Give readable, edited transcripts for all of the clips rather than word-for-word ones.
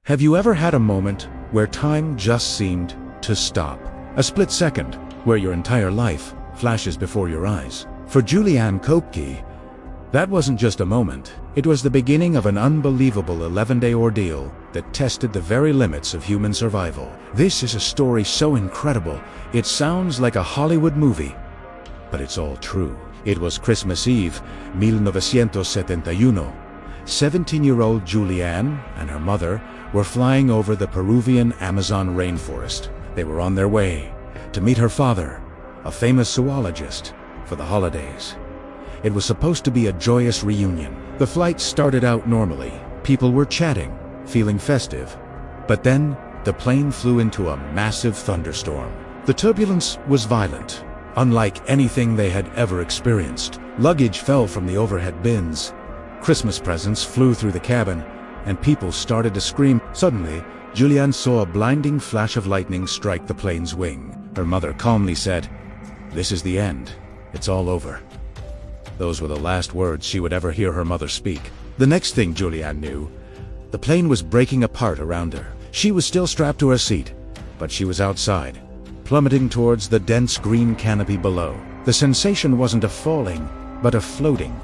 Have you ever had a moment where time just seemed to stop? A split second where your entire life flashes before your eyes. For Juliane Koepcke, that wasn't just a moment. It was the beginning of an unbelievable 11-day ordeal that tested the very limits of human survival. This is a story so incredible, it sounds like a Hollywood movie, but it's all true. It was Christmas Eve, 1971. 17-year-old Juliane and her mother were flying over the Peruvian Amazon rainforest. They were on their way to meet her father, a famous zoologist, for the holidays. It was supposed to be a joyous reunion. The flight started out normally. People were chatting, feeling festive. But then, the plane flew into a massive thunderstorm. The turbulence was violent, unlike anything they had ever experienced. Luggage fell from the overhead bins. Christmas presents flew through the cabin, and people started to scream. Suddenly, Juliane saw a blinding flash of lightning strike the plane's wing. Her mother calmly said, "This is the end. It's all over." Those were the last words she would ever hear her mother speak. The next thing Juliane knew, the plane was breaking apart around her. She was still strapped to her seat, but she was outside, plummeting towards the dense green canopy below. The sensation wasn't of falling, but of floating,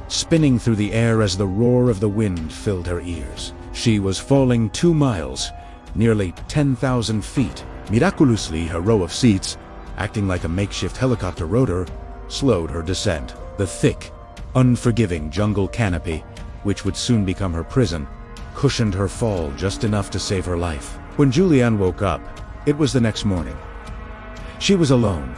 spinning through the air as the roar of the wind filled her ears. She was falling 2 miles, nearly 10,000 feet. Miraculously, her row of seats, acting like a makeshift helicopter rotor, slowed her descent. The thick, unforgiving jungle canopy, which would soon become her prison, cushioned her fall just enough to save her life. When Juliane woke up, it was the next morning. She was alone.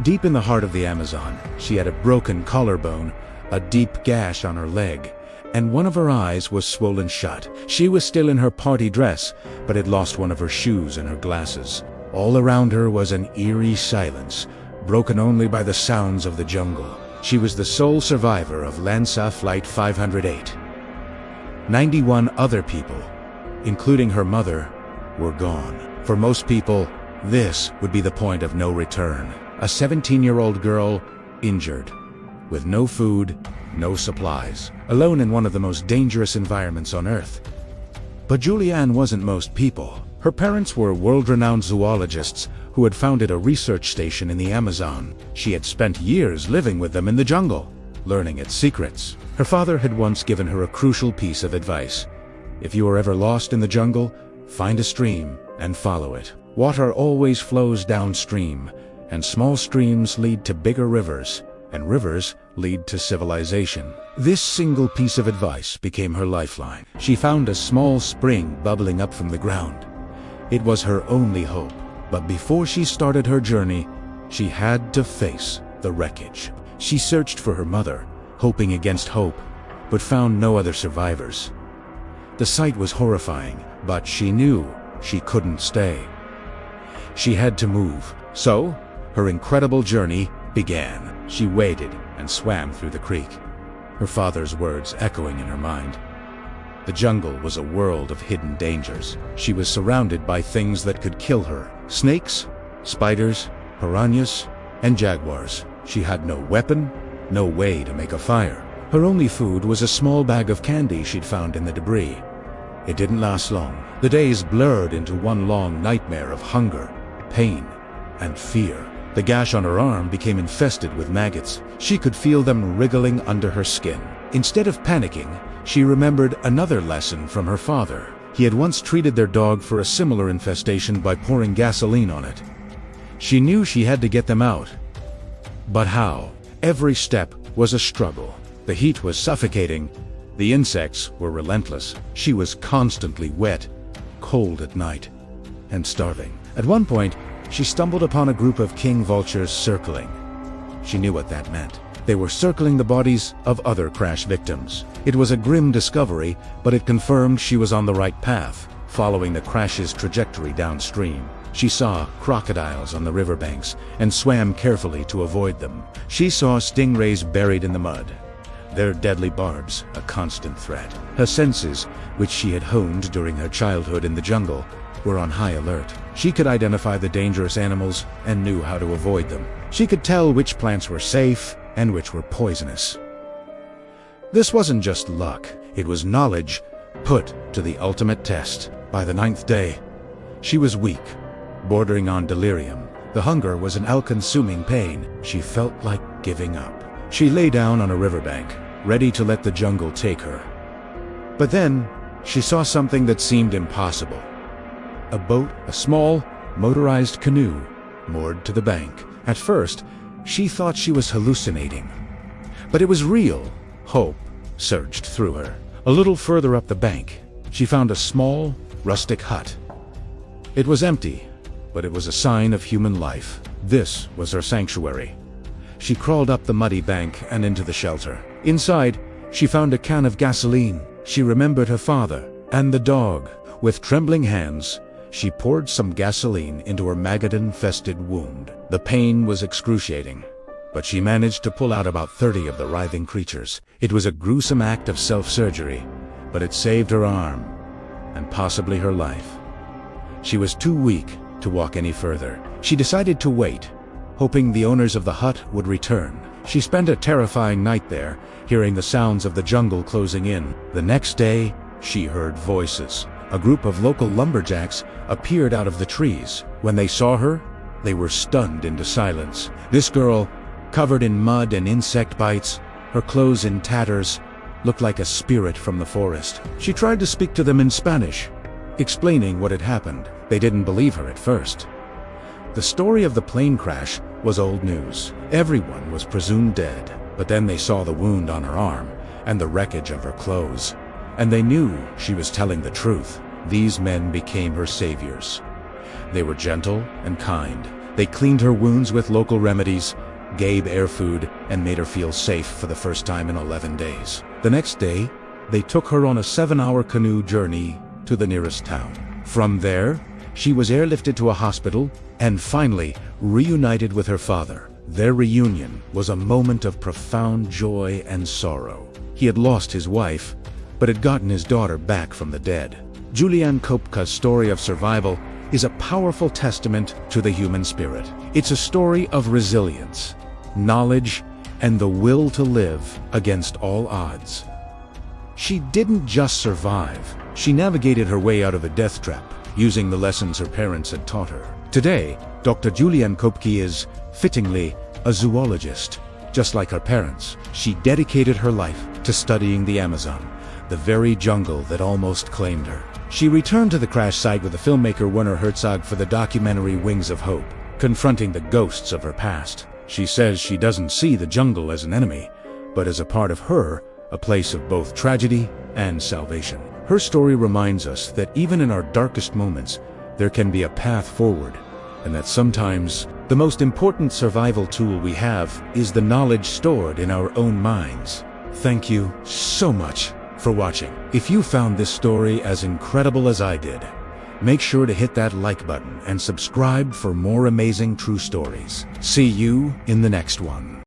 Deep in the heart of the Amazon, she had a broken collarbone, a deep gash on her leg, and one of her eyes was swollen shut. She was still in her party dress, but had lost one of her shoes and her glasses. All around her was an eerie silence, broken only by the sounds of the jungle. She was the sole survivor of Lança Flight 508. 91 other people, including her mother, were gone. For most people, this would be the point of no return. A 17-year-old girl, injured, with no food, no supplies, alone in one of the most dangerous environments on Earth. But Juliane wasn't most people. Her parents were world-renowned zoologists who had founded a research station in the Amazon. She had spent years living with them in the jungle, learning its secrets. Her father had once given her a crucial piece of advice. If you are ever lost in the jungle, find a stream and follow it. Water always flows downstream, and small streams lead to bigger rivers, and rivers lead to civilization. This single piece of advice became her lifeline. She found a small spring bubbling up from the ground. It was her only hope. But before she started her journey, she had to face the wreckage. She searched for her mother, hoping against hope, but found no other survivors. The sight was horrifying, but she knew she couldn't stay. She had to move. So, her incredible journey began. She waded and swam through the creek, her father's words echoing in her mind. The jungle was a world of hidden dangers. She was surrounded by things that could kill her. Snakes, spiders, piranhas, and jaguars. She had no weapon, no way to make a fire. Her only food was a small bag of candy she'd found in the debris. It didn't last long. The days blurred into one long nightmare of hunger, pain, and fear. The gash on her arm became infested with maggots. She could feel them wriggling under her skin. Instead of panicking, she remembered another lesson from her father. He had once treated their dog for a similar infestation by pouring gasoline on it. She knew she had to get them out. But how? Every step was a struggle. The heat was suffocating. The insects were relentless. She was constantly wet, cold at night, and starving. At one point, she stumbled upon a group of king vultures circling. She knew what that meant. They were circling the bodies of other crash victims. It was a grim discovery, but it confirmed she was on the right path, following the crash's trajectory downstream. She saw crocodiles on the riverbanks and swam carefully to avoid them. She saw stingrays buried in the mud, their deadly barbs a constant threat. Her senses, which she had honed during her childhood in the jungle, were on high alert. She could identify the dangerous animals and knew how to avoid them. She could tell which plants were safe and which were poisonous. This wasn't just luck, it was knowledge put to the ultimate test. By the 9th day, she was weak, bordering on delirium. The hunger was an all-consuming pain. She felt like giving up. She lay down on a riverbank, ready to let the jungle take her. But then, she saw something that seemed impossible. A boat, a small, motorized canoe, moored to the bank. At first, she thought she was hallucinating. But it was real. Hope surged through her. A little further up the bank, she found a small, rustic hut. It was empty, but it was a sign of human life. This was her sanctuary. She crawled up the muddy bank and into the shelter. Inside, she found a can of gasoline. She remembered her father and the dog. With trembling hands, she poured some gasoline into her maggot-infested wound. The pain was excruciating, but she managed to pull out about 30 of the writhing creatures. It was a gruesome act of self-surgery, but it saved her arm, and possibly her life. She was too weak to walk any further. She decided to wait, hoping the owners of the hut would return. She spent a terrifying night there, hearing the sounds of the jungle closing in. The next day, she heard voices. A group of local lumberjacks appeared out of the trees. When they saw her, they were stunned into silence. This girl, covered in mud and insect bites, her clothes in tatters, looked like a spirit from the forest. She tried to speak to them in Spanish, explaining what had happened. They didn't believe her at first. The story of the plane crash was old news. Everyone was presumed dead, but then they saw the wound on her arm and the wreckage of her clothes, and they knew she was telling the truth. These men became her saviors. They were gentle and kind. They cleaned her wounds with local remedies, gave air food, and made her feel safe for the first time in 11 days. The next day, they took her on a 7-hour canoe journey to the nearest town. From there, she was airlifted to a hospital and finally reunited with her father. Their reunion was a moment of profound joy and sorrow. He had lost his wife, but had gotten his daughter back from the dead. Juliane Koepcke's story of survival is a powerful testament to the human spirit. It's a story of resilience, knowledge, and the will to live against all odds. She didn't just survive. She navigated her way out of a death trap, using the lessons her parents had taught her. Today, Dr. Juliane Koepcke is, fittingly, a zoologist. Just like her parents, she dedicated her life to studying the Amazon, the very jungle that almost claimed her. She returned to the crash site with the filmmaker Werner Herzog for the documentary Wings of Hope, confronting the ghosts of her past. She says she doesn't see the jungle as an enemy, but as a part of her, a place of both tragedy and salvation. Her story reminds us that even in our darkest moments, there can be a path forward, and that sometimes the most important survival tool we have is the knowledge stored in our own minds. Thank you so much for watching. If you found this story as incredible as I did, make sure to hit that like button and subscribe for more amazing true stories. See you in the next one.